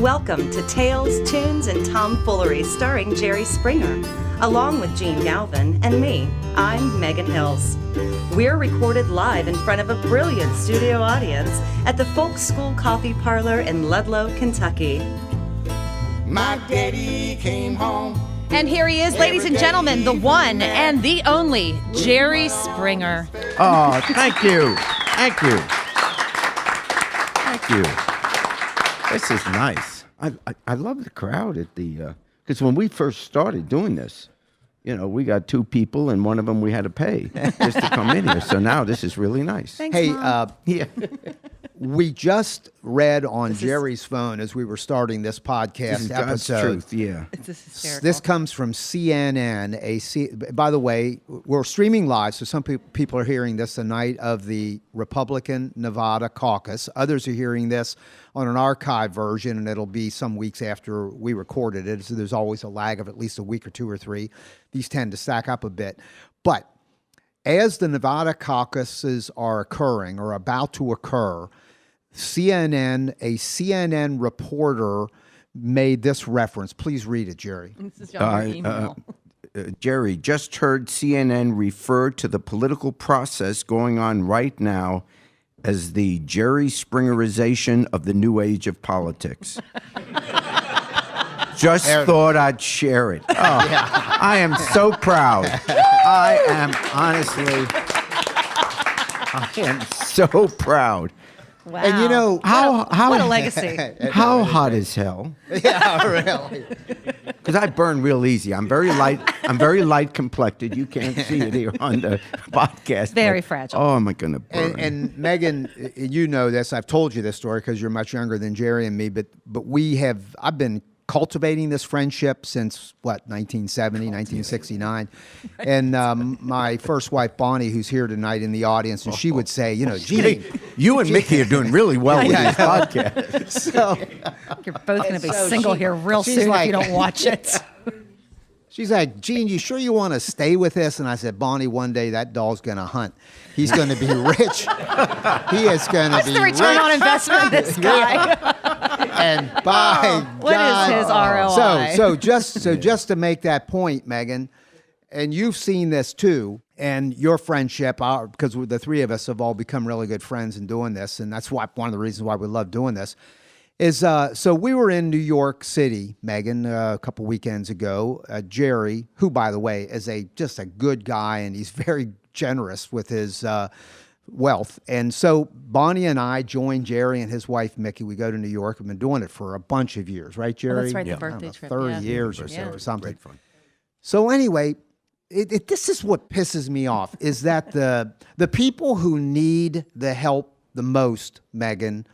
Welcome to Tales, Tunes, and Tomfoolery starring Jerry Springer, along with Gene Galvin and me. I'm Megan Hills. We're recorded live in front of a brilliant studio audience at the Folk School Coffee Parlor in Ludlow, Kentucky. My daddy came home. And here he is, ladies and gentlemen, the one and the only Jerry Springer. Oh, thank you. Thank you. Thank you. This is nice. I love the crowd at the, because when we first started doing this, you know, we got two people and one of them we had to pay just to come in here. So now this is really nice. Thanks, Hey, Mom. yeah. We just read on Jerry's phone as we were starting this podcast This is God's episode. truth, yeah. This is hysterical. This comes from CNN. By the way, we're streaming live, so some people are hearing this the night of the Republican Nevada caucus. Others are hearing this on an archive version, and it'll be some weeks after we recorded it. So there's always a lag of at least a week or two or three. These tend to stack up a bit. But as the Nevada caucuses are occurring or about to occur, a CNN reporter made this reference. Please read it, Jerry. This is your email. Jerry, just heard CNN refer to the political process going on right now as the Jerry Springerization of the new age of politics. Just thought I'd share it. Oh, I am so proud. I am so proud. Wow. And you know, what a legacy. How hot is hell? yeah, really. Because I burn real easy. I'm very light. I'm very light complected. You can't see it here on the podcast. Very but, fragile. Oh, am I going to burn? And Megan, you know this. I've told you this story because you're much younger than Jerry and me. But I've been cultivating this friendship since, 1970, 1969. And my first wife, Bonnie, who's here tonight in the audience, and she would say, Gene. You and Micki are doing really well with this podcast. So You're both going to be single here real soon if you don't watch it. she's like, Gene, you sure you want to stay with this? And I said, Bonnie, one day that dog's going to hunt. He's going to be rich. He is going to What's be the return rich. on investment in this guy? And by What God. is his ROI? Just to make that point, Megan, and you've seen this too, and your friendship, because the three of us have all become really good friends in doing this, and that's one of the reasons why we love doing this, is so we were in New York City, Megan, a couple weekends ago. Jerry, who, by the way, is just a good guy, and he's very generous with his wealth. And so Bonnie and I joined Jerry and his wife, Micki. We go to New York. We've been doing it for a bunch of years, right, Jerry? That's right, the I don't birthday know, trip. 30 years or Yeah. so or something. Great fun. So anyway, this is what pisses me off, is that the people who need the help the most, Megan,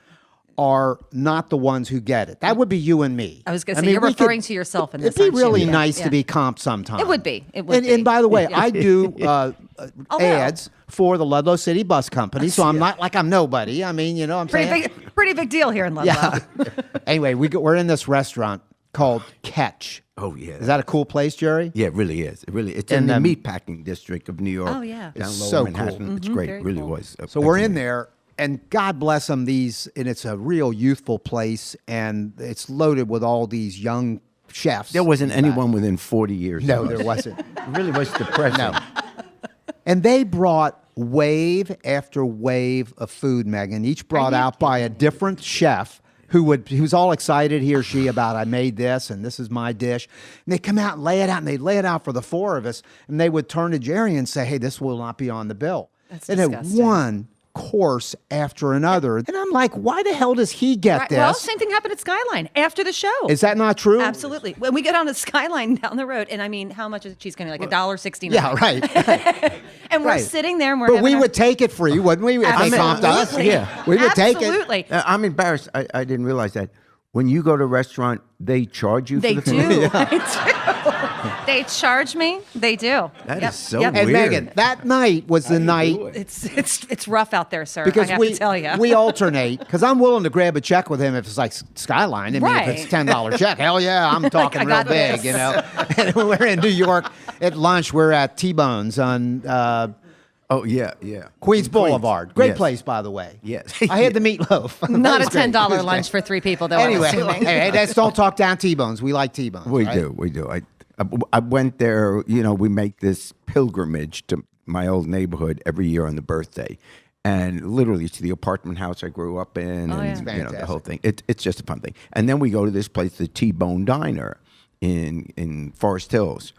are not the ones who get it. That would be you and me. I was going to say, you're referring to yourself in this. It'd be aren't you? really Yeah, nice yeah. to be comped sometime. It would be. It would And, be. and by the way, I do ads well. for the Ludlow City Bus Company, so I'm not like I'm nobody. I mean, I'm saying. Pretty big deal here in Ludlow. Yeah. Anyway, we're in this restaurant called Catch. Oh, yeah. Is that a cool place, Jerry? Yeah, it really is. It's in And, the meatpacking district of New York. Oh, yeah. Down It's lower so Manhattan. cool. It's great. very It really cool. was. So we're in there, and God bless them, and it's a real youthful place, and it's loaded with all these young chefs. There wasn't anyone within 40 years. No, of us. there wasn't. It really was depressing. No. And they brought wave after wave of food, Megan, each brought out by a different chef who was all excited, he or she, about I made this and this is my dish. And they come out and lay it out, and they lay it out for the four of us, and they would turn to Jerry and say, hey, this will not be on the bill. That's and it disgusting. one course after another. And I'm like, why the hell does he get Right, this? well, same thing happened at Skyline after the show. Is that not true? Absolutely. When we get on the Skyline down the road, and I mean, how much is the cheese going to be? Like $1.69. Yeah, right. And we're Right. sitting there, and we're But having we our- would take it free, wouldn't we? If they comped us. Absolutely. Yeah. We would take it. Absolutely. I'm embarrassed. I didn't realize that. When you go to a restaurant, they charge you They for the do. food? They do. They charge me. They do. That is so And weird. Megan, that night was the night It's rough out there, sir. because I have we to tell you. we alternate, because I'm willing to grab a check with him if it's like Skyline. I mean, if it's Right. $10 check, hell yeah, I'm talking I real got big, this. And when we're in New York at lunch, we're at T-Bone's on Oh, yeah, yeah. Queens Boulevard. Great Yes. place, by the way. Yes. I had the meatloaf. That Not a was great. $10 lunch for 3 people, though. Anyway, I'm assuming. hey, let's don't talk down T-bones. We like T-bones. We right? do, we do. I went there, we make this pilgrimage to my old neighborhood every year on the birthday. And literally to the apartment house I grew up in and yeah. the whole thing. It's just a fun thing. And then we go to this place, the T-Bone Diner in Forest Hills.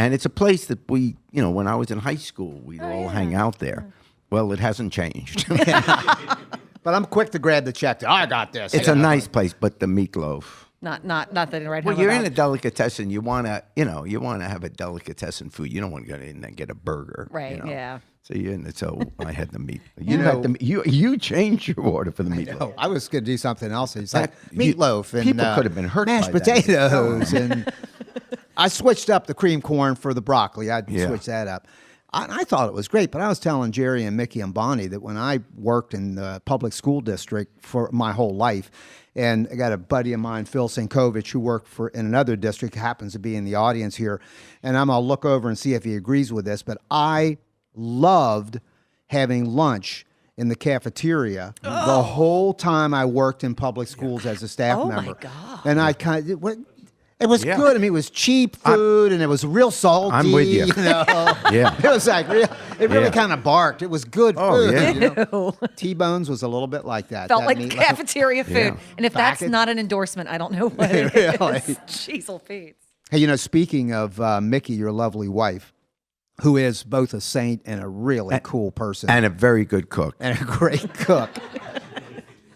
And it's a place that we, when I was in high school, we'd all hang out there. Well, it hasn't changed. But I'm quick to grab the check. I got this. It's a nice place, but the meatloaf. Not that right. Well, you're in a delicatessen. You want to have a delicatessen food. You don't want to go in and get a burger. Right, yeah. So I had the meat. You changed your order for the meatloaf. Oh, I was going to do something else. It's like You- meatloaf and people could have been hurt mashed by that. potatoes. And I switched up the cream corn for the broccoli. I'd switch that up. I thought it was great, but I was telling Jerry and Micki and Bonnie that when I worked in the public school district for my whole life, and I got a buddy of mine, Phil Sinkovich, who worked in another district, happens to be in the audience here, and I'm going to look over and see if he agrees with this, but I loved having lunch in the cafeteria the whole time I worked in public schools as a staff Oh, my member. God. And I kind of... It was good. I mean, it was cheap food, and it was real salty. I'm with you. Yeah. It was like it really kind of barked. It was good food. Yeah. T-bones was a little bit like that. Felt That like meatloaf. cafeteria food. Yeah. And if Back that's it- not an endorsement, I don't know what it Really? is. Jeez, Pete. Hey, speaking of Micki, your lovely wife, who is both a saint and a really cool person. And a very good cook. And a great cook.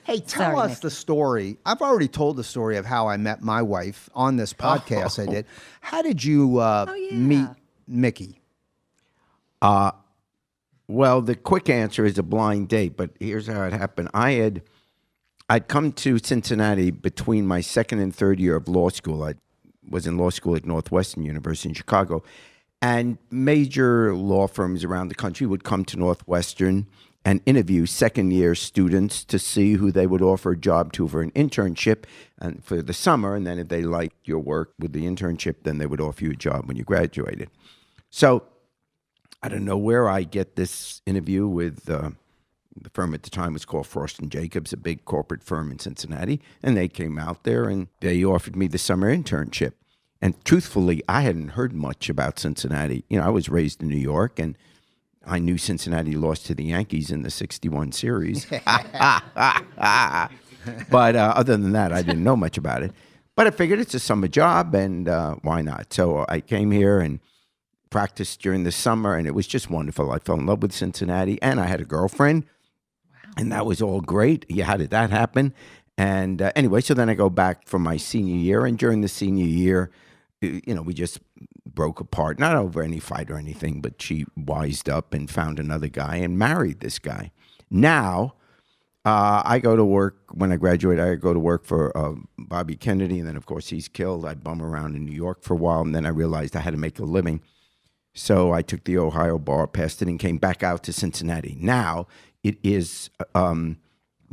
Hey, tell Sorry, us the story. I've already told the story of how I met my wife on this podcast I did. How did you meet Micki? Well, the quick answer is a blind date, but here's how it happened. I'd come to Cincinnati between my second and third year of law school. I was in law school at Northwestern University in Chicago, and major law firms around the country would come to Northwestern and interview second-year students to see who they would offer a job to for an internship and for the summer, and then if they liked your work with the internship, then they would offer you a job when you graduated. So I don't know where I get this interview with the firm at the time was called Frost & Jacobs, a big corporate firm in Cincinnati, and they came out there and they offered me the summer internship. And truthfully, I hadn't heard much about Cincinnati. I was raised in New York, and I knew Cincinnati lost to the Yankees in the '61 series. But other than that, I didn't know much about it. But I figured it's a summer job, and why not? So I came here and practiced during the summer, and it was just wonderful. I fell in love with Cincinnati, and I had a girlfriend, and that was all great. Yeah, how did that happen? And anyway, so then I go back for my senior year, and during the senior year, we just broke apart, not over any fight or anything, but she wised up and found another guy and married this guy. Now, I go to work, when I graduate, I go to work for Bobby Kennedy, and then, of course, he's killed. I bum around in New York for a while, and then I realized I had to make a living. So I took the Ohio bar, passed it, and came back out to Cincinnati. Now, it is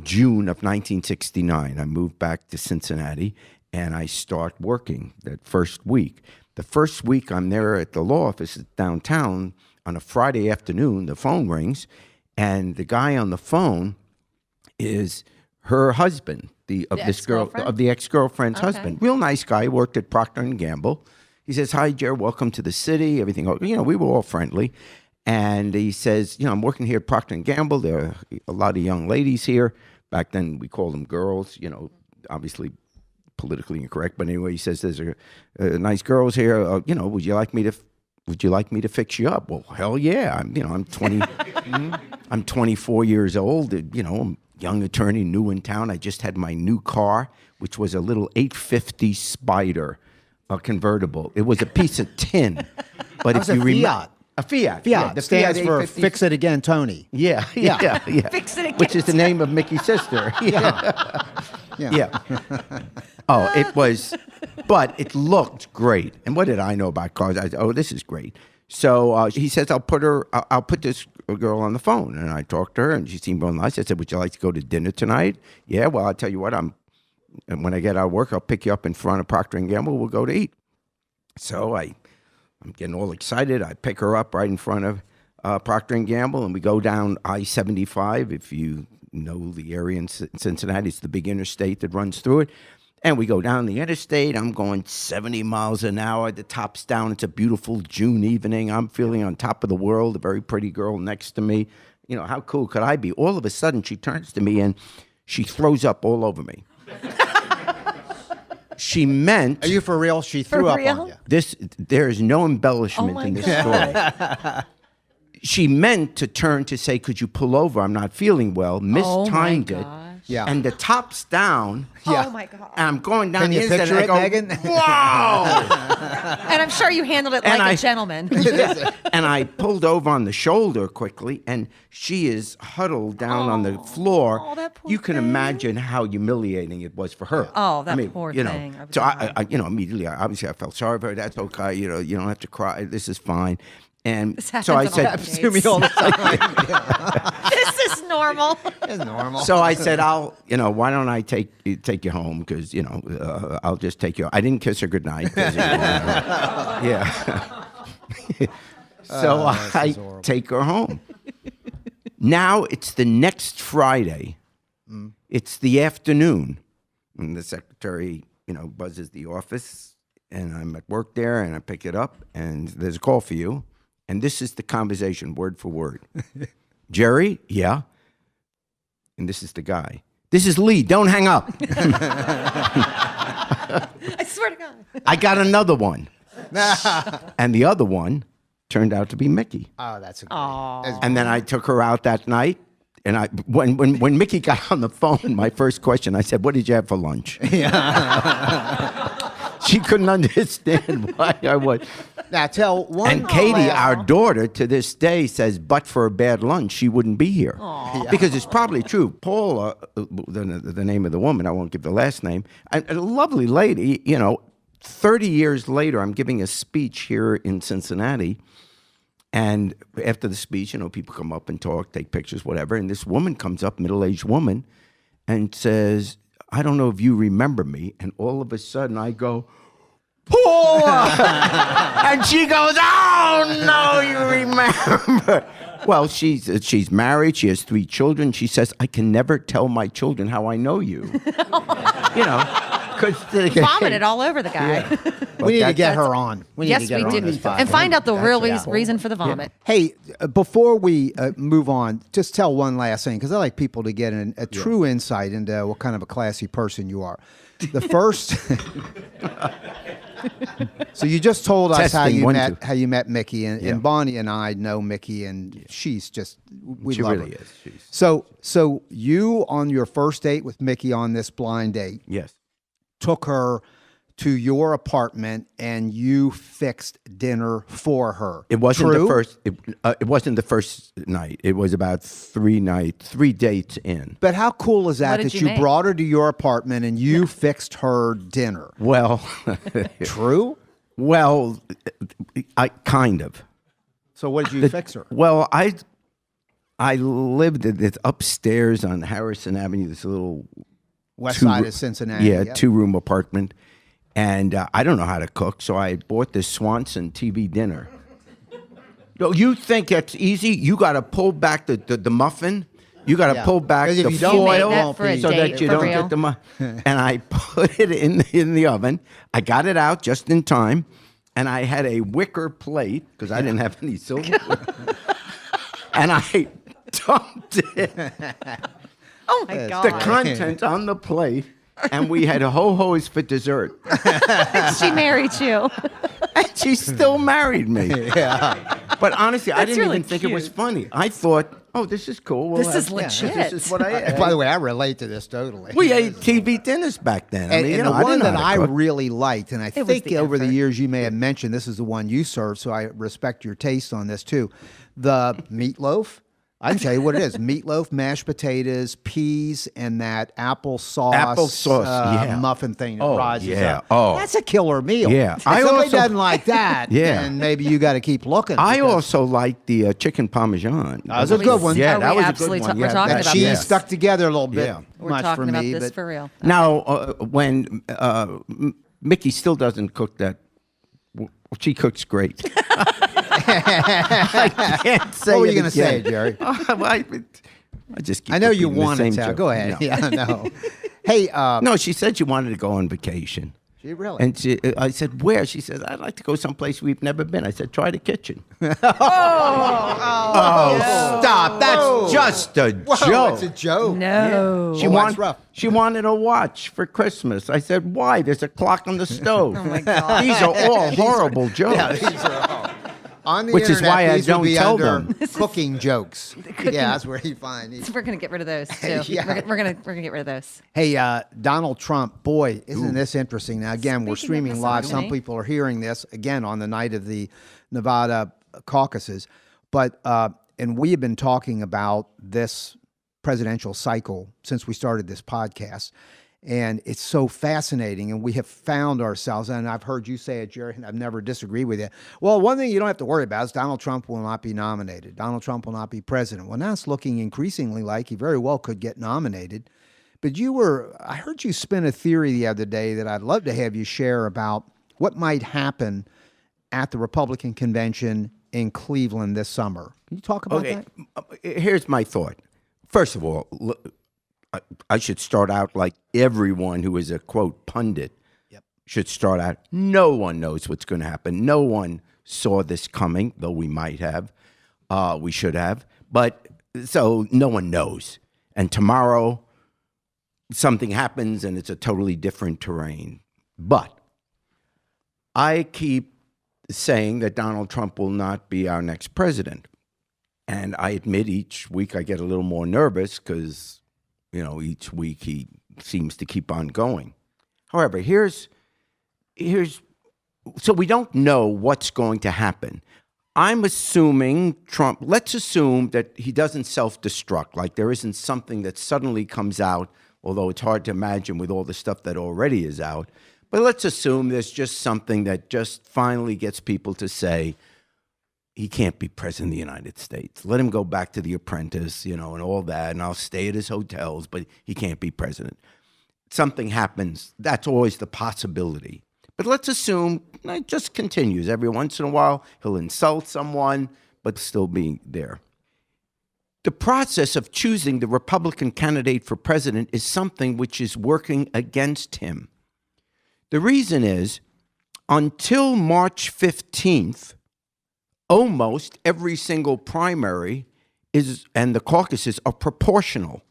June of 1969. I moved back to Cincinnati, and I start working that first week. The first week I'm there at the law office downtown on a Friday afternoon, the phone rings, and the guy on the phone is her husband, the ex-girlfriend's husband. Real nice guy, worked at Procter & Gamble. He says, "Hi, Jer, welcome to the city." Everything, we were all friendly. And he says, I'm working here at Procter & Gamble. There are a lot of young ladies here. Back then, we called them girls, obviously politically incorrect, but anyway, he says there's a nice girls here. Would you like me to fix you up? Well, hell yeah. I'm 20. I'm 24 years old. I'm a young attorney, new in town. I just had my new car, which was a little 850 Spider, a convertible. It was a piece of tin, but if you remember, a Fiat. Fiat. The Stands Fiat for 850. Fix It Again, Tony. Yeah. Fix it again. Which is the name of Micki's sister. Yeah. Oh, it was, but it looked great. And what did I know about cars? I said, this is great. So he says, I'll put this girl on the phone. And I talked to her, and she seemed real nice. I said, would you like to go to dinner tonight? Yeah, well, I'll tell you what, and when I get out of work, I'll pick you up in front of Procter & Gamble. We'll go to eat. So I'm getting all excited. I pick her up right in front of Procter & Gamble, and we go down I-75. If you know the area in Cincinnati, it's the big interstate that runs through it. And we go down the interstate. I'm going 70 miles an hour. The top's down. It's a beautiful June evening. I'm feeling on top of the world. A very pretty girl next to me. You know, how cool could I be? All of a sudden, she turns to me and she throws up all over me. She meant... Are you for real? She threw up on you. There is no embellishment in this story. She meant to turn to say, could you pull over? I'm not feeling well. Mistimed it. Yeah. And the top's down. Yeah. Oh my God. And I'm going down Can you the inside picture and I it, go, Megan? wow! And I'm sure you handled it like a gentleman. And I pulled over on the shoulder quickly, and she is huddled down on the floor. Oh, that poor you can thing. imagine how humiliating it was for her. Oh, that poor you know, thing. I would So cry. I immediately, obviously, I felt sorry for her. That's okay. You know, you don't have to cry. This is fine. And This so I happens on all said, dates. To me all the time. This is normal. It's normal. so I said, why don't I take you home? Because, I'll just take you. I didn't kiss her goodnight. Yeah. So I take her home. Now it's the next Friday. It's the afternoon. And the secretary, buzzes the office. And I'm at work there, and I pick it up, and there's a call for you. And this is the conversation, word for word. Jerry? Yeah. And this is the guy. This is Lee. Don't hang up. I swear to God. I got another one. And the other one turned out to be Micki. Oh, that's a great. And then I took her out that night. And when Micki got on the phone, my first question, I said, what did you have for lunch? She couldn't understand why I was. Now tell one. And Katie, our daughter, to this day says, but for a bad lunch, she wouldn't be here. Because it's probably true. Paula, the name of the woman, I won't give the last name, a lovely lady, 30 years later, I'm giving a speech here in Cincinnati. And after the speech, people come up and talk, take pictures, whatever. And this woman comes up, middle-aged woman, and says, I don't know if you remember me. And all of a sudden I go, Paula! And she goes, oh, no, you remember. Well, she's married. She has 3 children. She says, I can never tell my children how I know you. Vomited all over the guy. We need to get her on. We need to Yes, get we her on do. this podcast. And find out the real reason for the vomit. Hey, before we move on, just tell one last thing, because I like people to get a true insight into what kind of a classy person you are. The first, so you just told us how you met Micki, and Bonnie and I know Micki, and she's just we She love really her. is. So you on your first date with Micki on this blind date Yes. took her to your apartment and you fixed dinner for her. It wasn't True? the first. It wasn't the first night. It was about 3 dates in. But how cool is that What did that you you make? brought her to your apartment and you fixed her dinner? Well, True? well, I kind of. So what did you fix her? Well, I lived at this upstairs on Harrison Avenue. This little West two- side of Cincinnati. Yeah, yep. 2-room apartment. And I don't know how to cook, so I bought this Swanson TV dinner. You think that's easy? You got to pull back the muffin. You got to Yeah. pull back 'Cause if the you don't, You made foil that for a so date, that you for don't real? get the muffin. And I put it in the oven. I got it out just in time, and I had a wicker plate because I didn't have any silverware. And I dumped it. Oh my God. The content on the plate, and we had ho-hos for dessert. She married you. And she still married me. Yeah. But honestly, I That's didn't really even think it was cute. funny. I thought, oh, this is cool. This is legit. This is what I ate. By the way, I relate to this totally. We ate TV dinners back then. And, and the I one didn't know that how I to cook. really liked, and I was think the over the effort. years you may have mentioned this is the one you served, so I respect your taste on this too. The meatloaf. I can tell you what it is: meatloaf, mashed potatoes, peas, and that applesauce, yeah. muffin thing that Oh, rises yeah. up. Oh. That's a killer meal. Yeah. If I somebody also- doesn't like that, Yeah. then maybe you got to keep looking. I because also liked the chicken parmesan. That was a good one. Yeah, Are that we was a absolutely good one. we're Yeah, talking that about cheese this? stuck together a little bit Yeah. We're much talking for about me. this but for real. Now, when Micki still doesn't cook that, she cooks great. I can't say What were it you going to say, again. Jerry? I just keep I know you repeating the wanted same to. joke. Go ahead. No. Yeah, I know. Hey, No, she said she wanted to go on vacation. she really? And I said, where? She says, I'd like to go someplace we've never been. I said, try the kitchen. Stop. That's just a Whoa, joke. it's a joke. No. She, that's rough. she wanted a watch for Christmas. I said, why? There's a clock on the stove. Oh my God. These are all horrible jokes. Yeah, these are all. On the Which is internet, why I these would don't be tell under them. cooking jokes. Yeah, that's where you find these. We're gonna get rid of those too. Yeah. We're gonna get rid of those. Hey, Donald Trump, boy, isn't this interesting? Now, again, we're Speaking of streaming live. Some misogyny. people are hearing this, again, on the night of the Nevada caucuses. But, and we have been talking about this presidential cycle since we started this podcast. And it's so fascinating. And we have found ourselves, and I've heard you say it, Jerry, and I've never disagreed with you. Well, one thing you don't have to worry about is Donald Trump will not be nominated. Donald Trump will not be president. Well, now it's looking increasingly like he very well could get nominated. But I heard you spin a theory the other day that I'd love to have you share about what might happen at the Republican convention in Cleveland this summer. Can you talk about that? Here's my thought. First of all, I should start out like everyone who is a, quote, pundit should start out. No one knows what's going to happen. No one saw this coming, though we might have. We should have. But so no one knows. And tomorrow something happens and it's a totally different terrain. But I keep saying that Donald Trump will not be our next president. And I admit each week I get a little more nervous because, each week he seems to keep on going. However, so we don't know what's going to happen. I'm assuming let's assume that he doesn't self-destruct, like there isn't something that suddenly comes out, although it's hard to imagine with all the stuff that already is out. But let's assume there's just something that just finally gets people to say, he can't be president of the United States. Let him go back to The Apprentice, and all that, and I'll stay at his hotels, but he can't be president. Something happens. That's always the possibility. But let's assume it just continues. Every once in a while, he'll insult someone, but still be there. The process of choosing the Republican candidate for president is something which is working against him. The reason is, until March 15th, almost every single primary and the caucuses are proportional.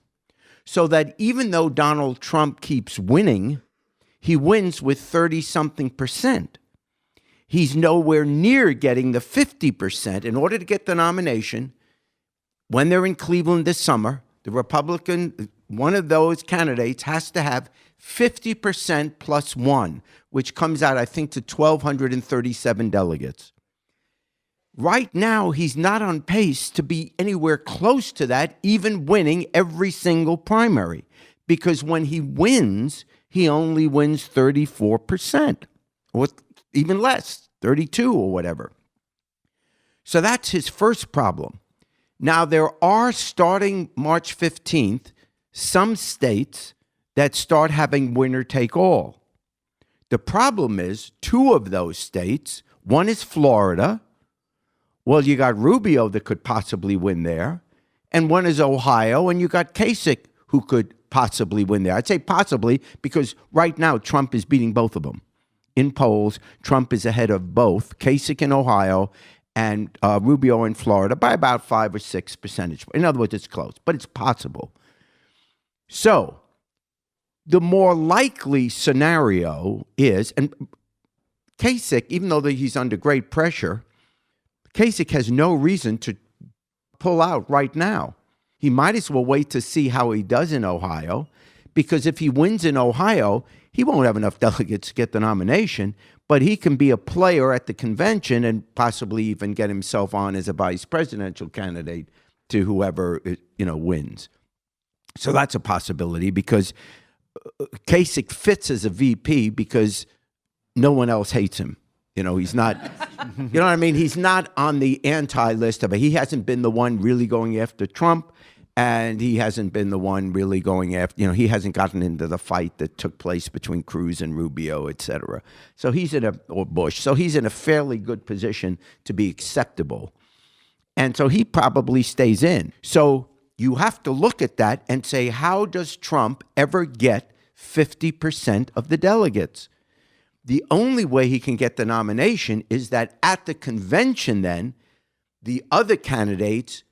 So that even though Donald Trump keeps winning, he wins with 30-something%. He's nowhere near getting the 50%. In order to get the nomination, when they're in Cleveland this summer, the Republican, one of those candidates has to have 50% plus one, which comes out, I think, to 1,237 delegates. Right now, he's not on pace to be anywhere close to that, even winning every single primary. Because when he wins, he only wins 34%, or even less, 32 or whatever. So that's his first problem. Now, there are, starting March 15th, some states that start having winner take all. The problem is, two of those states, one is Florida. Well, you got Rubio that could possibly win there, and one is Ohio, and you got Kasich who could possibly win there. I'd say possibly because right now Trump is beating both of them. In polls, Trump is ahead of both Kasich in Ohio and Rubio in Florida by about 5 or 6 percentage points. In other words, it's close, but it's possible. So the more likely scenario is, and Kasich, even though he's under great pressure, Kasich has no reason to pull out right now. He might as well wait to see how he does in Ohio, because if he wins in Ohio, he won't have enough delegates to get the nomination, but he can be a player at the convention and possibly even get himself on as a vice presidential candidate to whoever wins. So that's a possibility, because Kasich fits as a VP because no one else hates him. He's not, you know what I mean? He's not on the anti list of it. He hasn't been the one really going after Trump. And he hasn't been the one really going after, he hasn't gotten into the fight that took place between Cruz and Rubio, et cetera. So or Bush. So he's in a fairly good position to be acceptable. And so he probably stays in. So you have to look at that and say, how does Trump ever get 50% of the delegates? The only way he can get the nomination is that at the convention then, the other candidates,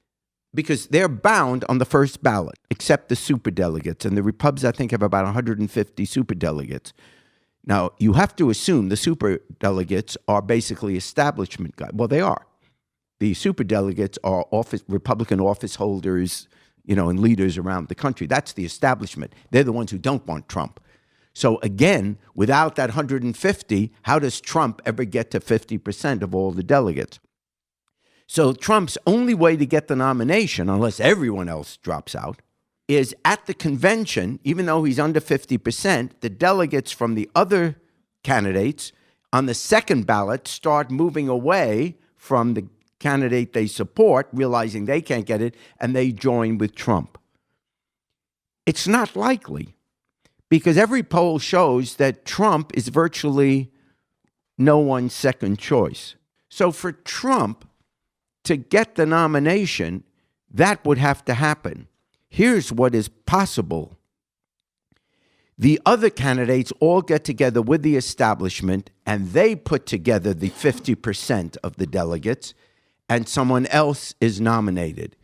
because they're bound on the first ballot, except the superdelegates. And the Repubs, I think, have about 150 superdelegates. Now, you have to assume the superdelegates are basically establishment guys. Well, they are. The superdelegates are Republican office holders, and leaders around the country. That's the establishment. They're the ones who don't want Trump. So again, without that 150, how does Trump ever get to 50% of all the delegates? So Trump's only way to get the nomination, unless everyone else drops out, is at the convention, even though he's under 50%, the delegates from the other candidates on the second ballot start moving away from the candidate they support, realizing they can't get it, and they join with Trump. It's not likely, because every poll shows that Trump is virtually no one's second choice. So for Trump to get the nomination, that would have to happen. Here's what is possible. The other candidates all get together with the establishment, and they put together the 50% of the delegates, and someone else is nominated.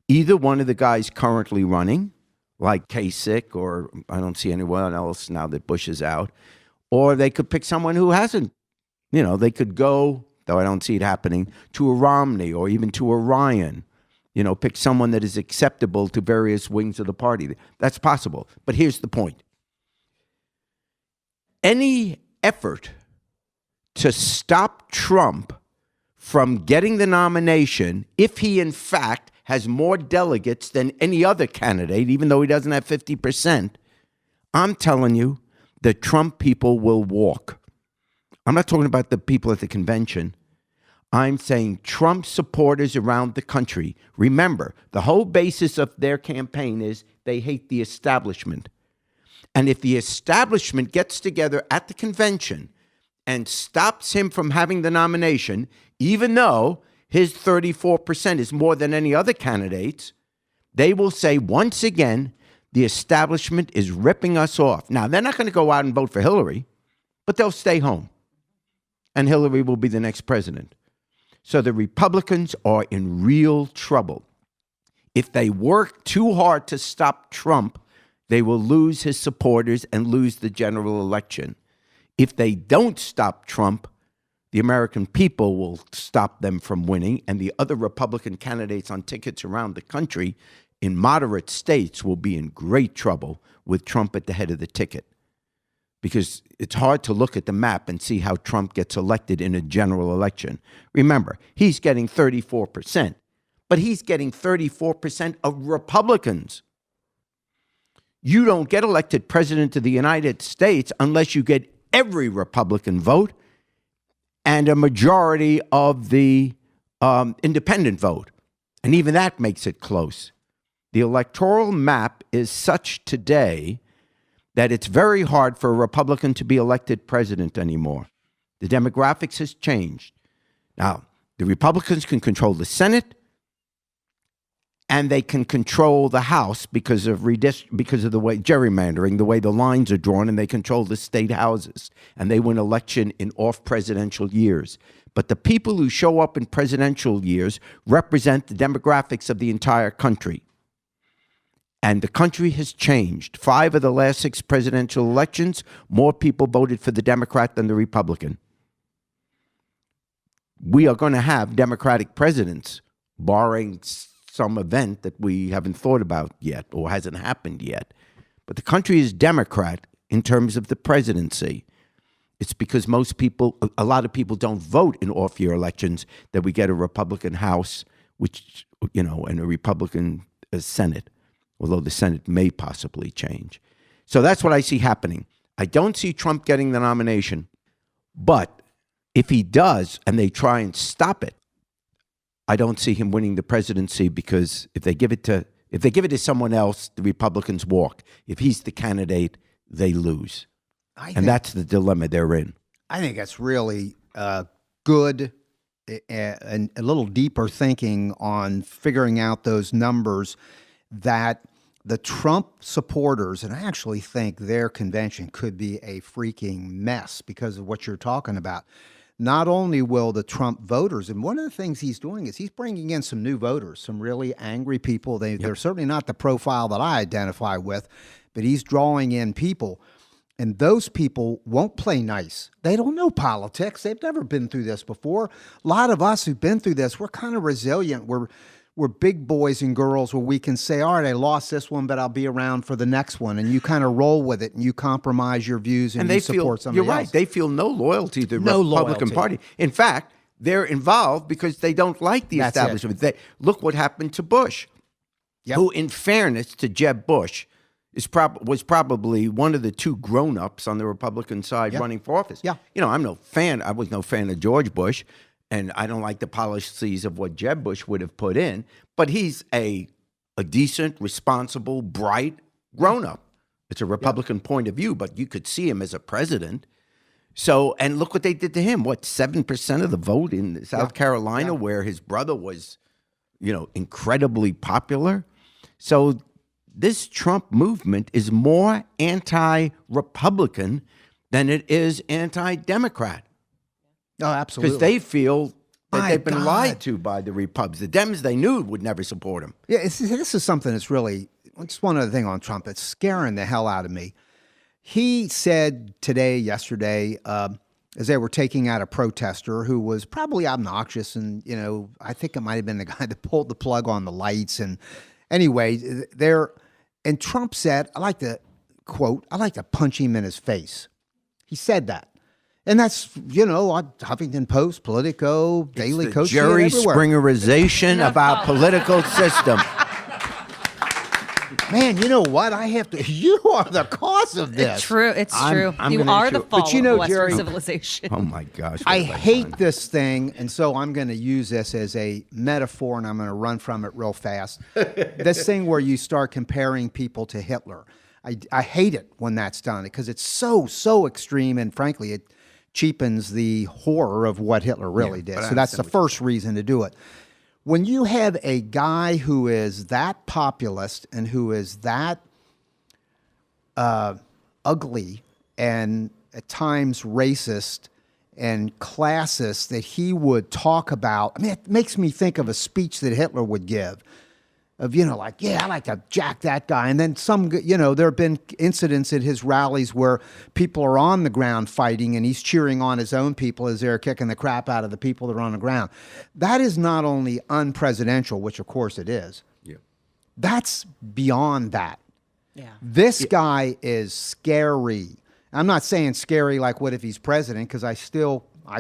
Either one of the guys currently running, like Kasich, or I don't see anyone else now that Bush is out, or they could pick someone who hasn't. They could go, though I don't see it happening, to a Romney or even to a Ryan. Pick someone that is acceptable to various wings of the party. That's possible. But here's the point. Any effort to stop Trump from getting the nomination, if he in fact has more delegates than any other candidate, even though he doesn't have 50%, I'm telling you, the Trump people will walk. I'm not talking about the people at the convention. I'm saying Trump supporters around the country. Remember, the whole basis of their campaign is they hate the establishment. And if the establishment gets together at the convention and stops him from having the nomination, even though his 34% is more than any other candidates, they will say once again, the establishment is ripping us off. Now, they're not going to go out and vote for Hillary, but they'll stay home. And Hillary will be the next president. So the Republicans are in real trouble. If they work too hard to stop Trump, they will lose his supporters and lose the general election. If they don't stop Trump, the American people will stop them from winning, and the other Republican candidates on tickets around the country in moderate states will be in great trouble with Trump at the head of the ticket. Because it's hard to look at the map and see how Trump gets elected in a general election. Remember, he's getting 34%, but he's getting 34% of Republicans. You don't get elected president of the United States unless you get every Republican vote and a majority of the independent vote. And even that makes it close. The electoral map is such today that it's very hard for a Republican to be elected president anymore. The demographics has changed. Now, the Republicans can control the Senate, and they can control the House because of the way gerrymandering, the way the lines are drawn, and they control the state houses, and they win election in off-presidential years. But the people who show up in presidential years represent the demographics of the entire country. And the country has changed. 5 of the last 6 presidential elections, more people voted for the Democrat than the Republican. We are going to have Democratic presidents, barring some event that we haven't thought about yet or hasn't happened yet. But the country is Democrat in terms of the presidency. It's because a lot of people don't vote in off-year elections that we get a Republican House, and a Republican Senate. Although the Senate may possibly change. So that's what I see happening. I don't see Trump getting the nomination. But if he does, and they try and stop it, I don't see him winning the presidency, because if If they give it to someone else, the Republicans walk. If he's the candidate, they lose. And that's the dilemma they're in. I think that's really good and a little deeper thinking on figuring out those numbers that the Trump supporters, and I actually think their convention could be a freaking mess because of what you're talking about. Not only will the Trump voters, and one of the things he's doing is he's bringing in some new voters, some really angry people. They're certainly not the profile that I identify with, but he's drawing in people. And those people won't play nice. They don't know politics. They've never been through this before. A lot of us who've been through this, we're kind of resilient. We're big boys and girls where we can say, all right, I lost this one, but I'll be around for the next one. And you kind of roll with it and you compromise your views and you support somebody else. You're right. They feel no loyalty to the Republican Party. In fact, they're involved because they don't like the establishment. Look what happened to Bush, who, in fairness to Jeb Bush, was probably one of the two grown-ups on the Republican side running for office. Yeah. I'm no fan. I was no fan of George Bush, and I don't like the policies of what Jeb Bush would have put in. But he's a decent, responsible, bright grown-up. It's a Republican point of view, but you could see him as a president. So, and look what they did to him. 7% of the vote in South Carolina, where his brother was, incredibly popular. So this Trump movement is more anti-Republican than it is anti-Democrat. Oh, absolutely. Because they feel that they've been lied to by the Republicans. The Dems they knew would never support him. Yeah, this is something that's really, just one other thing on Trump that's scaring the hell out of me. He said yesterday, as they were taking out a protester who was probably obnoxious, and, I think it might have been the guy that pulled the plug on the lights. And anyway, and Trump said, I like to punch him in his face. He said that. And that's, on Huffington Post, Politico, Daily Coast. Jerry Springerization of our political system. Man, you know what? You are the cause of this. It's true. I'm You are the fall of Western Jerry, civilization. Oh, my gosh. I hate this thing, and so I'm going to use this as a metaphor, and I'm going to run from it real fast. This thing where you start comparing people to Hitler. I hate it when that's done because it's so extreme, and frankly, it cheapens the horror of what Hitler really did. So that's the first reason to do it. When you have a guy who is that populist and who is that ugly and at times racist and classist that he would talk about, it makes me think of a speech that Hitler would give. Of, I like to jack that guy. And then there have been incidents at his rallies where people are on the ground fighting and he's cheering on his own people as they're kicking the crap out of the people that are on the ground. That is not only unpresidential, which of course it is. Yeah. That's beyond that. Yeah. This guy is scary. I'm not saying scary like what if he's president, because I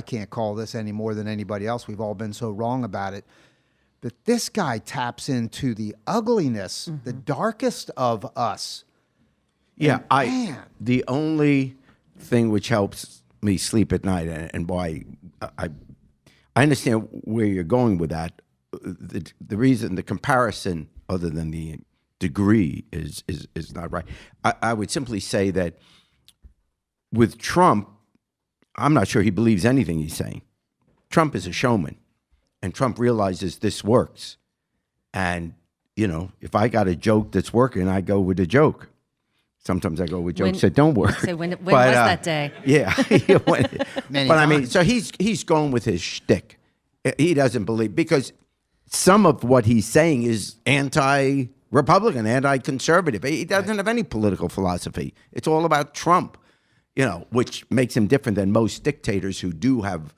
can't call this any more than anybody else. We've all been so wrong about it. But this guy taps into the ugliness, the darkest of us. Yeah, the only thing which helps me sleep at night, and why I understand where you're going with that. The reason, the comparison, other than the degree, is not right. I would simply say that with Trump, I'm not sure he believes anything he's saying. Trump is a showman. And Trump realizes this works. And, if I got a joke that's working, I go with a joke. Sometimes I go with jokes that don't work. So when was that day? Yeah. So he's going with his shtick. He doesn't believe, because some of what he's saying is anti-Republican, anti-conservative. He doesn't have any political philosophy. It's all about Trump, which makes him different than most dictators who do have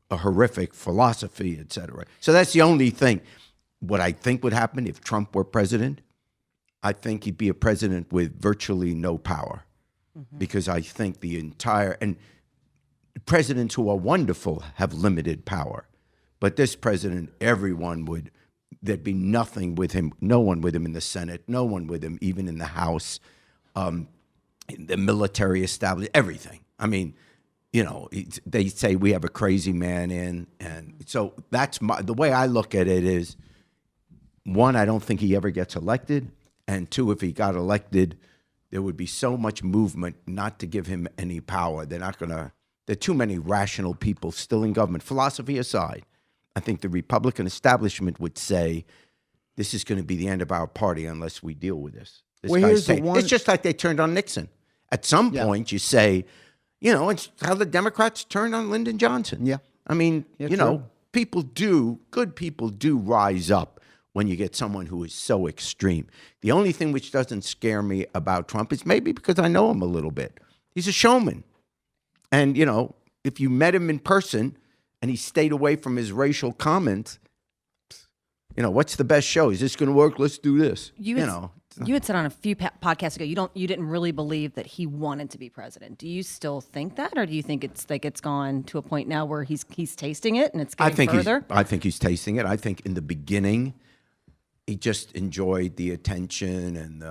a horrific philosophy, et cetera. So that's the only thing. What I think would happen if Trump were president, I think he'd be a president with virtually no power. Because I think and presidents who are wonderful have limited power. But this president, there'd be nothing with him, no one with him in the Senate, no one with him even in the House, in the military establishment, everything. They say we have a crazy man in, and so that's the way I look at it is one, I don't think he ever gets elected. And two, if he got elected, there would be so much movement not to give him any power. There are too many rational people still in government. Philosophy aside, I think the Republican establishment would say, this is going to be the end of our party unless we deal with this. It's just like they turned on Nixon. At some point, you say, it's how the Democrats turned on Lyndon Johnson. Yeah. I mean, good people do rise up when you get someone who is so extreme. The only thing which doesn't scare me about Trump is maybe because I know him a little bit. He's a showman. And, if you met him in person and he stayed away from his racial comments, what's the best show? Is this going to work? Let's do this. You had said on a few podcasts ago you didn't really believe that he wanted to be president. Do you still think that, or do you think it's gone to a point now where he's tasting it and it's getting further? I think he's tasting it. I think in the beginning he just enjoyed the attention and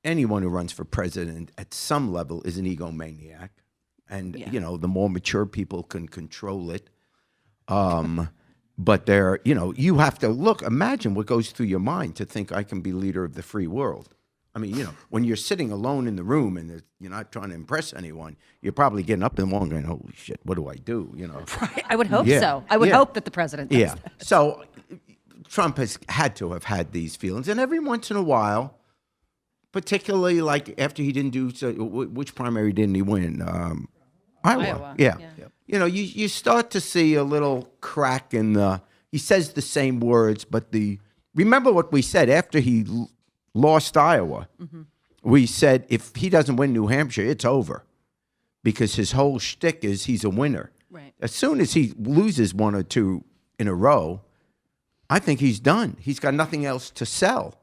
anyone who runs for president at some level is an egomaniac, and the more mature people can control it. But you have to imagine what goes through your mind to think I can be leader of the free world. I mean, when you're sitting alone in the room and you're not trying to impress anyone, you're probably getting up in the morning going, holy shit, what do I do? Right. I would hope so. I would hope that the president does that. So Trump has had to have had these feelings. And every once in a while, particularly like after he didn't do, which primary didn't he win? Iowa. Yeah. You start to see a little crack in he says the same words, but remember what we said after he lost Iowa? Mm-hmm. We said if he doesn't win New Hampshire, it's over, because his whole shtick is he's a winner. Right. As soon as he loses one or two in a row, I think he's done. He's got nothing else to sell.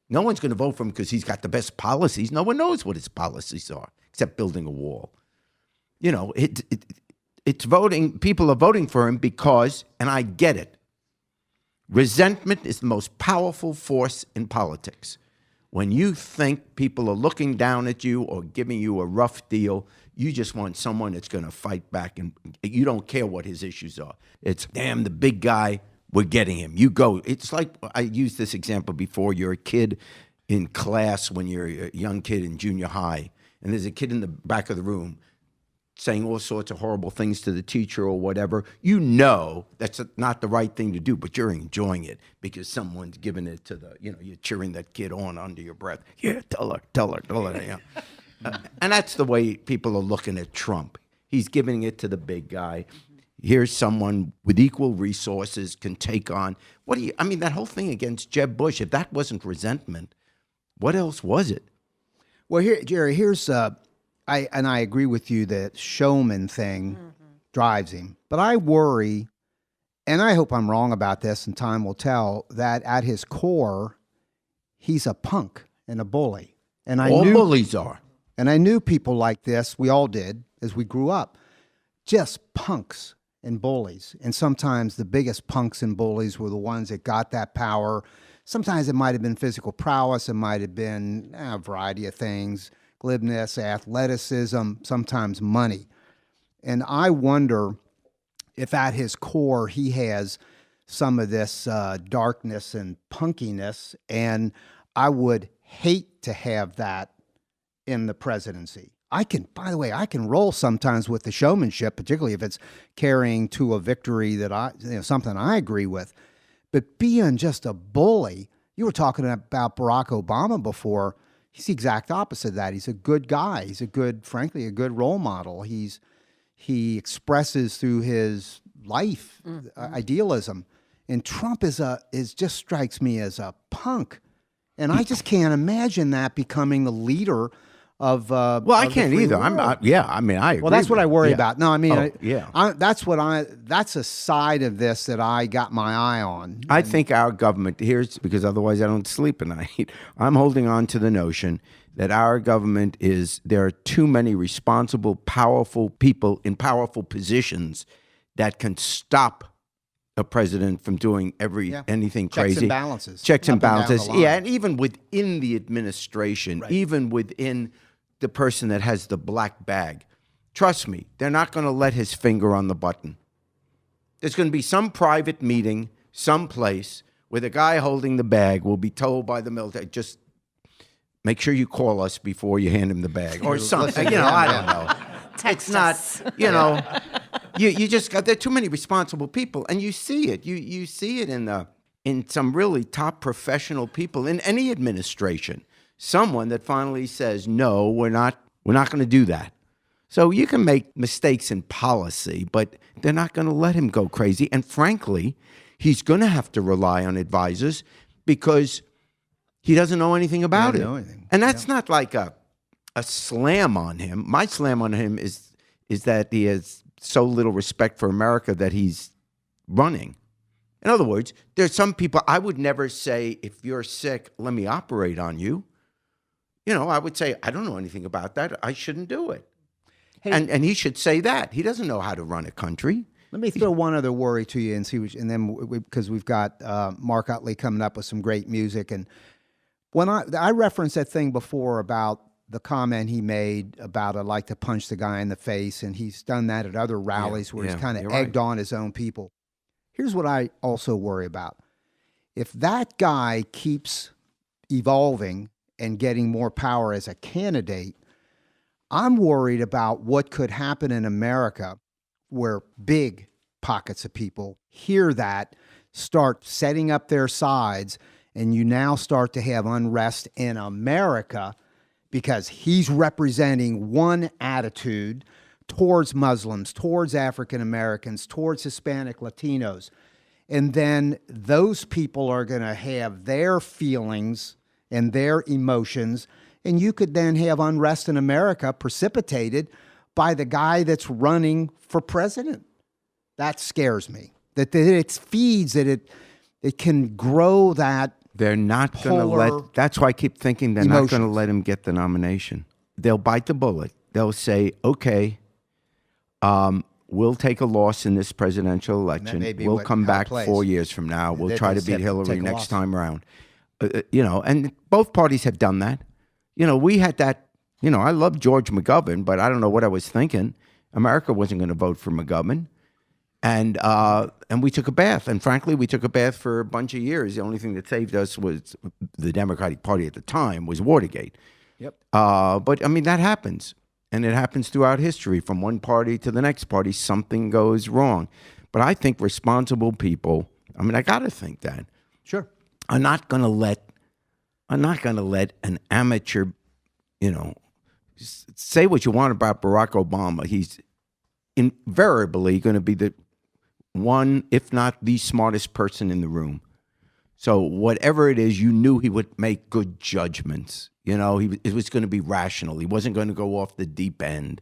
No one's going to vote for him because he's got the best policies. No one knows what his policies are except building a wall. It's voting. People are voting for him because, and I get it, resentment is the most powerful force in politics. When you think people are looking down at you or giving you a rough deal, you just want someone that's going to fight back, and you don't care what his issues are. It's, damn, the big guy, we're getting him. You go. It's like, I used this example before. You're a kid in class when you're a young kid in junior high, and there's a kid in the back of the room saying all sorts of horrible things to the teacher or whatever. That's not the right thing to do, but you're enjoying it because someone's giving it to you're cheering that kid on under your breath. Yeah, tell her. Yeah. And that's the way people are looking at Trump. He's giving it to the big guy. Here's someone with equal resources can take on. That whole thing against Jeb Bush, if that wasn't resentment, what else was it? Well, Jerry, here's... I agree with you that showman thing drives him. But I worry, and I hope I'm wrong about this and time will tell, that at his core, he's a punk and a bully. And bullies are. And I knew people like this, we all did, as we grew up. Just punks and bullies. And sometimes the biggest punks and bullies were the ones that got that power. Sometimes it might have been physical prowess. It might have been a variety of things. Glibness, athleticism, sometimes money. And I wonder if at his core he has some of this darkness and punkiness, and I would hate to have that in the presidency. By the way, I can roll sometimes with the showmanship, particularly if it's carrying to a victory that something I agree with. But being just a bully, you were talking about Barack Obama before. He's the exact opposite of that. He's a good guy. He's frankly, a good role model. He expresses through his life idealism. And Trump just strikes me as a punk. And I just can't imagine that becoming the leader of I can't either. I agree. Well, that's what I worry about. No, that's a side of this that I got my eye on. I think our government, because otherwise I don't sleep at night. I'm holding on to the notion that our government there are too many responsible, powerful people in powerful positions that can stop a president from doing anything crazy. Checks and balances. Yeah, and even within the administration, even within the person that has the black bag, trust me, they're not going to let his finger on the button. There's going to be some private meeting, someplace, where the guy holding the bag will be told by the military, just make sure you call us before you hand him the bag or something. I don't know. Text it's not, us. you just got, there are too many responsible people, and you see it. You see it in some really top professional people in any administration. Someone that finally says, no, we're not going to do that. So you can make mistakes in policy, but they're not going to let him go crazy. And frankly, he's going to have to rely on advisors because he doesn't know anything about it. And that's not like a slam on him. My slam on him is that he has so little respect for America that he's running. In other words, there's some people, I would never say, if you're sick, let me operate on you. I would say, I don't know anything about that. I shouldn't do it. Hey, and he should say that. He doesn't know how to run a country. Let me throw one other worry to you and see, and then because we've got Mark Utley coming up with some great music. And when I referenced that thing before about the comment he made about I'd like to punch the guy in the face, and he's done that at other rallies where he's kind of egged on his own people. Here's what I also worry about. If that guy keeps evolving and getting more power as a candidate, I'm worried about what could happen in America where big pockets of people hear that, start setting up their sides, and you now start to have unrest in America because he's representing one attitude towards Muslims, towards African Americans, towards Hispanic Latinos. And then those people are going to have their feelings and their emotions, and you could then have unrest in America precipitated by the guy that's running for president. That scares me. That it feeds, that it can grow that. They're not going to let, that's why I keep thinking they're not going to let him get the nomination. They'll bite the bullet. They'll say, okay, we'll take a loss in this presidential election. We'll come back 4 years from now. We'll try to beat Hillary next time around. And both parties have done that. We had that, I love George McGovern, but I don't know what I was thinking. America wasn't going to vote for McGovern. And we took a bath. And frankly, we took a bath for a bunch of years. The only thing that saved us was the Democratic Party at the time was Watergate. Yep. But I mean, that happens. And it happens throughout history. From one party to the next party, something goes wrong. But I think responsible people, I got to think that. Sure. I'm not going to let an amateur, say what you want about Barack Obama. He's invariably going to be the one, if not the smartest person in the room. So whatever it is, you knew he would make good judgments. It was going to be rational. He wasn't going to go off the deep end.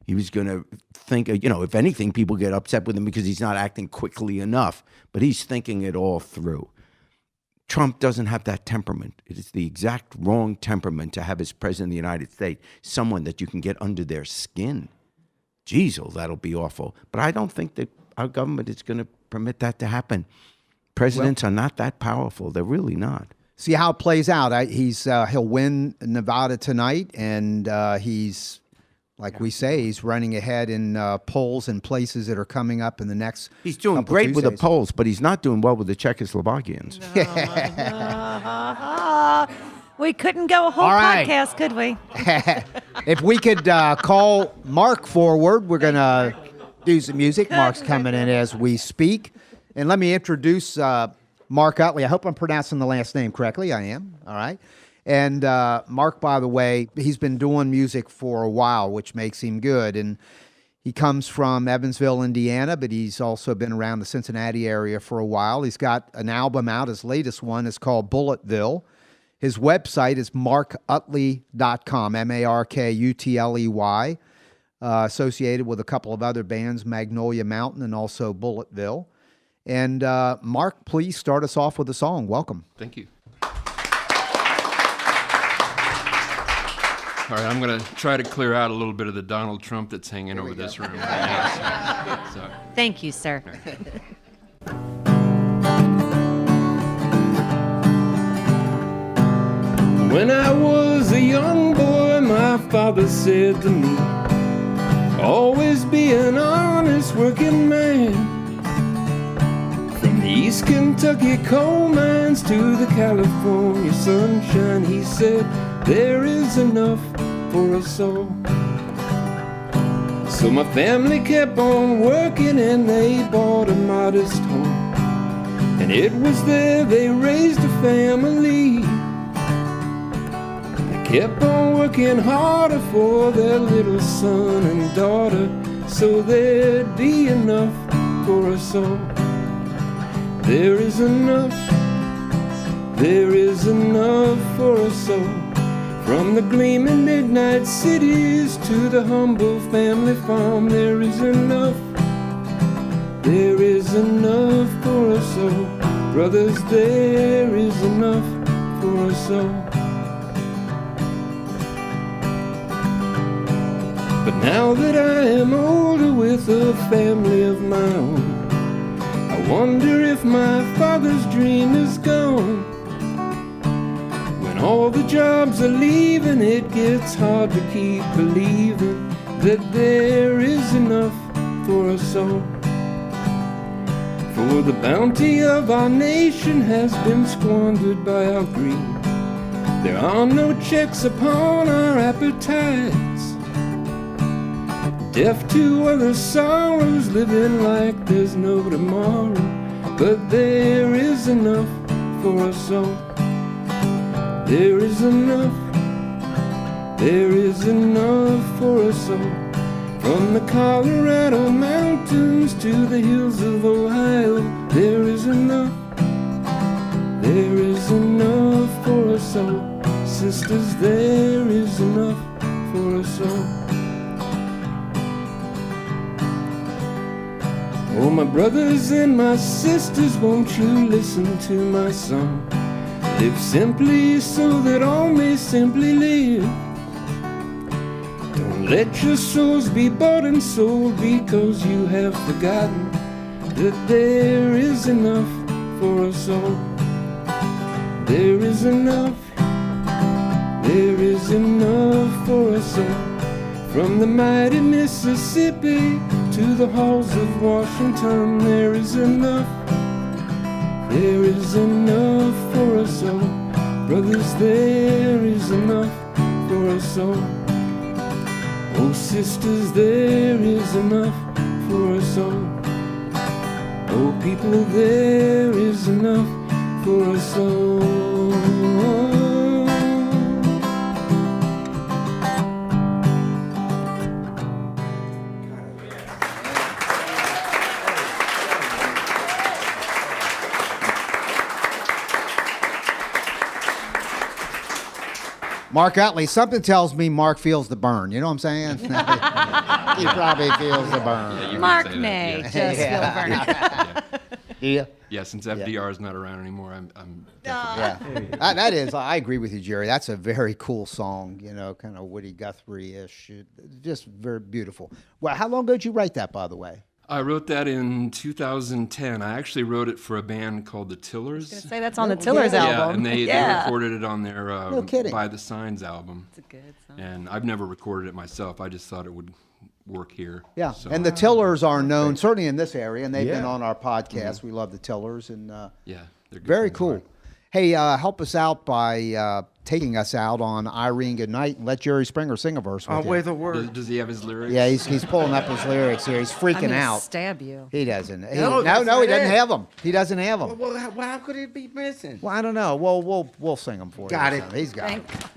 He was going to think, if anything, people get upset with him because he's not acting quickly enough. But he's thinking it all through. Trump doesn't have that temperament. It is the exact wrong temperament to have as president of the United States, someone that you can get under their skin. Geez, that'll be awful. But I don't think that our government is going to permit that to happen. Presidents are not that powerful. They're really not. See how it plays out. He'll win Nevada tonight, and he's, like we say, he's running ahead in polls and places that are coming up in the next. He's doing great with the polls, but he's not doing well with the Czechoslovakians. We couldn't go a whole podcast, could we? If we could call Mark forward, we're going to do some music. Mark's coming in as we speak. And let me introduce Mark Utley. I hope I'm pronouncing the last name correctly. I am. All right. And Mark, by the way, he's been doing music for a while, which makes him good. And he comes from Evansville, Indiana, but he's also been around the Cincinnati area for a while. He's got an album out. His latest one is called Bulletville. His website is markutley.com, MarkUtley, associated with a couple of other bands, Magnolia Mountain and also Bulletville. And Mark, please start us off with a song. Welcome. Thank you. All right, I'm going to try to clear out a little bit of the Donald Trump that's hanging over this room. So. Thank you, sir. When I was a young boy, my father said to me, always be an honest working man. From the east East Kentucky coal mines to the California sunshine, he said, there is enough for us all. So my family kept on working and they bought a modest home. And it was there they raised a family. They kept on working harder for their little son and daughter, so there'd be enough for us all. There is enough for us all. From the gleaming midnight cities to the humble family farm, there is enough for us all. Brothers, there is enough for us all. But now that I am older with a family of my own, I wonder if my father's dream is gone. When all the jobs are leaving, it gets hard to keep believing that there is enough for us all. For the bounty of our nation has been squandered by our greed. There are no checks upon our appetites. Deaf to other sorrows, living like there's no tomorrow. But there is enough for us all. There is enough for us all. From the Colorado mountains to the hills of Ohio, there is enough for us all. Sisters, there is enough for us all. Oh, my brothers and my sisters, won't you listen to my song? Live simply so that all may simply live. Don't let your souls be bought and sold because you have forgotten that there is enough for us all. There is enough for us all. From the mighty Mississippi to the halls of Washington, there is enough for us all. Brothers, there is enough for us all. Oh, sisters, there is enough for us all. Oh, people, there is enough for us all. Mark Utley, something tells me Mark feels the burn. You know what I'm saying? He probably feels the burn. Yeah, you can Mark say that, may yeah. just feel the burn. Yeah. Yeah, since FDR is not around anymore, I'm definitely. Yeah, that is. I agree with you, Jerry. That's a very cool song. You know, kind of Woody Guthrie-ish. Just very beautiful. Well, how long ago did you write that, by the way? I wrote that in 2010. I actually wrote it for a band called the Tillers. I was gonna say that's on the Tillers Yeah, album. and they recorded it on their kidding. By the Signs album. It's a good song. And I've never recorded it myself. I just thought it would work here. Yeah, So, and the Tillers are known, certainly in this area, and they've been Yeah. on our podcast. We love the Tillers, and yeah, they're good very friends of cool. mine. Hey, help us out by taking us out on Irene Goodnight and let Jerry Springer sing a verse with I'll you. wear the word. Does he have his lyrics? Yeah, he's pulling up his lyrics here. He's I'm freaking gonna out. stab you. He doesn't. No, no, that's he not doesn't it. have them. He doesn't have them. Well, how could it be missing? Well, I don't know. Well, we'll sing them for you. Got it. He's got it. Thank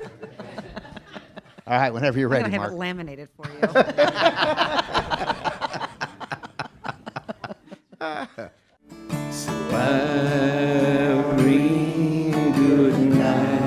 All right, whenever you're I ready, have Mark. it laminated for you. Irene, good night.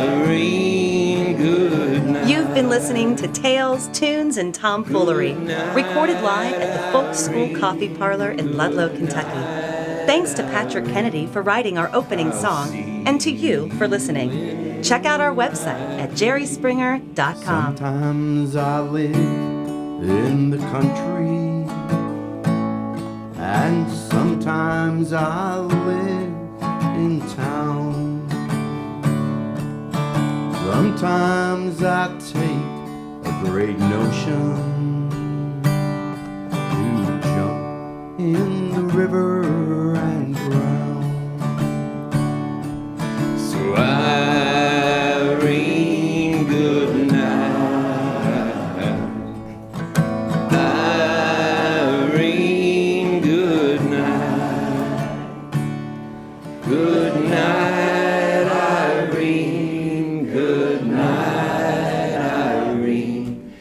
Irene, good night. You've been listening to Tales, Tunes, and Tomfoolery, recorded live at the Folk School Coffee Parlor in Ludlow, Kentucky. Thanks to Patrick Kennedy for writing our opening song, and to you for listening. Check out our website at jerryspringer.com. Sometimes I live in the country, and sometimes I live in town. Sometimes I take a great notion to in the river and drown. So Irene, good night. Irene, good night. Good night, Irene. Good night, Irene.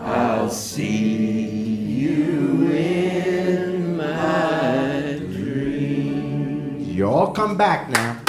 I'll see you in my dreams. You all come back now.